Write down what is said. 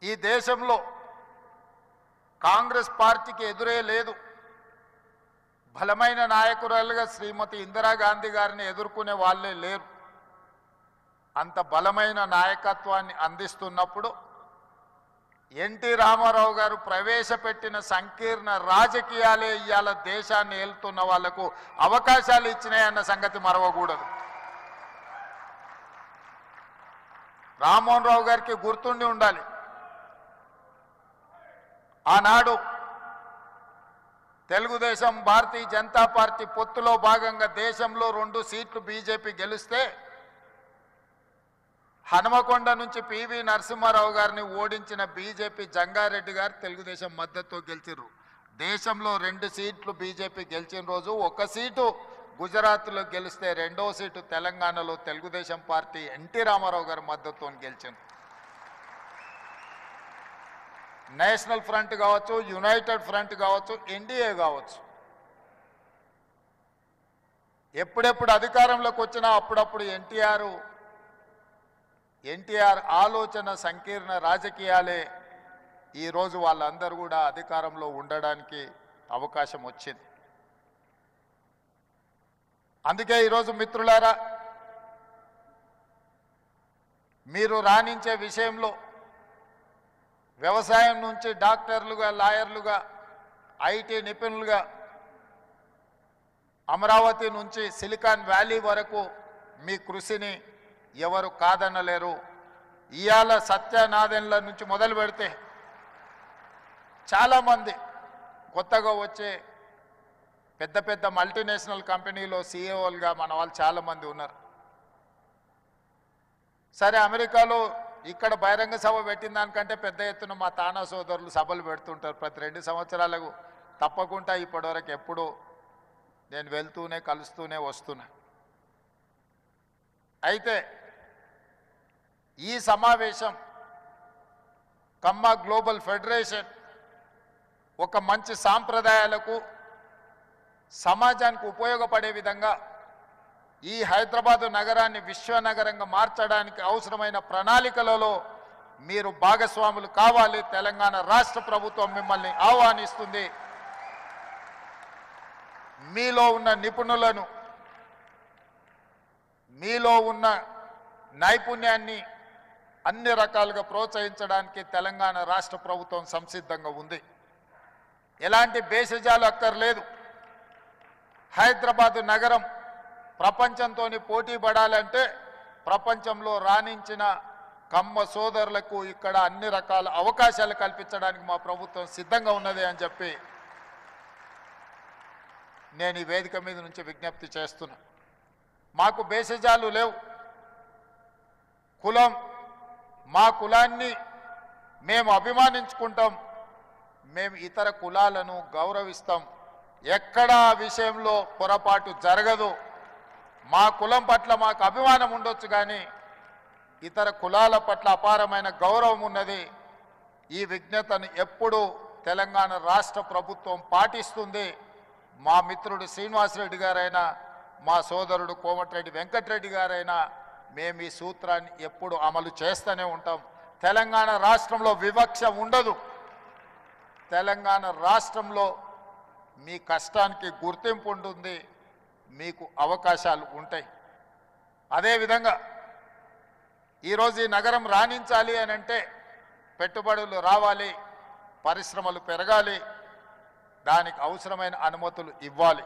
ఈ దేశంలో కాంగ్రెస్ పార్టీకి ఎదురే లేదు. బలమైన నాయకురాలుగా శ్రీమతి ఇందిరాగాంధీ గారిని ఎదుర్కొనే వాళ్ళే లేరు. అంత బలమైన నాయకత్వాన్ని అందిస్తున్నప్పుడు ఎన్టీ రామారావు గారు ప్రవేశపెట్టిన సంకీర్ణ రాజకీయాలే ఇవాళ దేశాన్ని ఏలుతున్న వాళ్లకు అవకాశాలు ఇచ్చినాయన్న సంగతి మరవకూడదు. రామ్మోహన్ రావు గారికి గుర్తుండి ఉండాలి, ఆనాడు తెలుగుదేశం భారతీయ జనతా పార్టీ పొత్తులో భాగంగా దేశంలో 2 సీట్లు బీజేపీ గెలిస్తే హనుమకొండ నుంచి పివి నరసింహారావు గారిని ఓడించిన బీజేపీ జంగారెడ్డి గారు తెలుగుదేశం మద్దతుతో గెలిచారు. దేశంలో 2 సీట్లు బీజేపీ గెలిచిన రోజు 1 సీటు గుజరాత్లో గెలిస్తే 2వ సీటు తెలంగాణలో తెలుగుదేశం పార్టీ ఎన్టీ రామారావు గారి మద్దతుతో గెలిచింది. నేషనల్ ఫ్రంట్ కావచ్చు, యునైటెడ్ ఫ్రంట్ కావచ్చు, ఎన్డీఏ కావచ్చు, ఎప్పుడెప్పుడు అధికారంలోకి వచ్చినా అప్పుడప్పుడు ఎన్టీఆర్ ఆలోచన సంకీర్ణ రాజకీయాలే ఈరోజు వాళ్ళందరూ కూడా అధికారంలో ఉండడానికి అవకాశం వచ్చింది. అందుకే ఈరోజు మిత్రులారా, మీరు రాణించే విషయంలో వ్యవసాయం నుంచి డాక్టర్లుగా, లాయర్లుగా, ఐటీ నిపుణులుగా, అమరావతి నుంచి సిలికాన్ వ్యాలీ వరకు మీ కృషిని ఎవరు కాదనలేరు. ఇవాళ సత్యనాదెన్ల నుంచి మొదలు పెడితే చాలామంది కొత్తగా వచ్చే పెద్ద పెద్ద మల్టీనేషనల్ కంపెనీలో సీఈఓలుగా మన వాళ్ళు చాలామంది ఉన్నారు. సరే, అమెరికాలో ఇక్కడ బహిరంగ సభ పెట్టిన దానికంటే పెద్ద ఎత్తున మా తానా సోదరులు సభలు పెడుతుంటారు ప్రతి 2 సంవత్సరాలకు. తప్పకుండా ఇప్పటివరకు ఎప్పుడూ నేను వెళ్తూనే కలుస్తూనే వస్తున్నా. అయితే ఈ సమావేశం కమ్మ గ్లోబల్ ఫెడరేషన్ ఒక మంచి సాంప్రదాయాలకు, సమాజానికి ఉపయోగపడే విధంగా ఈ హైదరాబాదు నగరాన్ని విశ్వనగరంగా మార్చడానికి అవసరమైన ప్రణాళికలలో మీరు భాగస్వాములు కావాలి. తెలంగాణ రాష్ట్ర ప్రభుత్వం మిమ్మల్ని ఆహ్వానిస్తుంది. మీలో ఉన్న నిపుణులను, మీలో ఉన్న నైపుణ్యాన్ని అన్ని రకాలుగా ప్రోత్సహించడానికి తెలంగాణ రాష్ట్ర ప్రభుత్వం సంసిద్ధంగా ఉంది. ఎలాంటి భేషజాలు అక్కర్లేదు. హైదరాబాదు నగరం ప్రపంచంతో పోటీ పడాలంటే ప్రపంచంలో రాణించిన కమ్మ సోదరులకు ఇక్కడ అన్ని రకాల అవకాశాలు కల్పించడానికి మా ప్రభుత్వం సిద్ధంగా ఉన్నది అని చెప్పి నేను ఈ వేదిక మీద నుంచి విజ్ఞప్తి చేస్తున్నా. మాకు భేషజాలు లేవు. కులం, మా కులాన్ని మేము అభిమానించుకుంటాం. మేము ఇతర కులాలను గౌరవిస్తాం. ఎక్కడా విషయంలో పొరపాటు జరగదు. మా కులం పట్ల మాకు అభిమానం ఉండొచ్చు, కానీ ఇతర కులాల పట్ల అపారమైన గౌరవం ఉన్నది. ఈ విజ్ఞతను ఎప్పుడూ తెలంగాణ రాష్ట్ర ప్రభుత్వం పాటిస్తుంది. మా మిత్రుడు శ్రీనివాసరెడ్డి గారైనా, మా సోదరుడు కోమటిరెడ్డి వెంకటరెడ్డి గారైనా మేము ఈ సూత్రాన్ని ఎప్పుడు అమలు చేస్తూనే ఉంటాం. తెలంగాణ రాష్ట్రంలో వివక్ష ఉండదు. తెలంగాణ రాష్ట్రంలో మీ కష్టానికి గుర్తింపు ఉంటుంది, మీకు అవకాశాలు ఉంటాయి. అదేవిధంగా ఈరోజు ఈ నగరం రాణించాలి అని అంటే పెట్టుబడులు రావాలి, పరిశ్రమలు పెరగాలి, దానికి అవసరమైన అనుమతులు ఇవ్వాలి.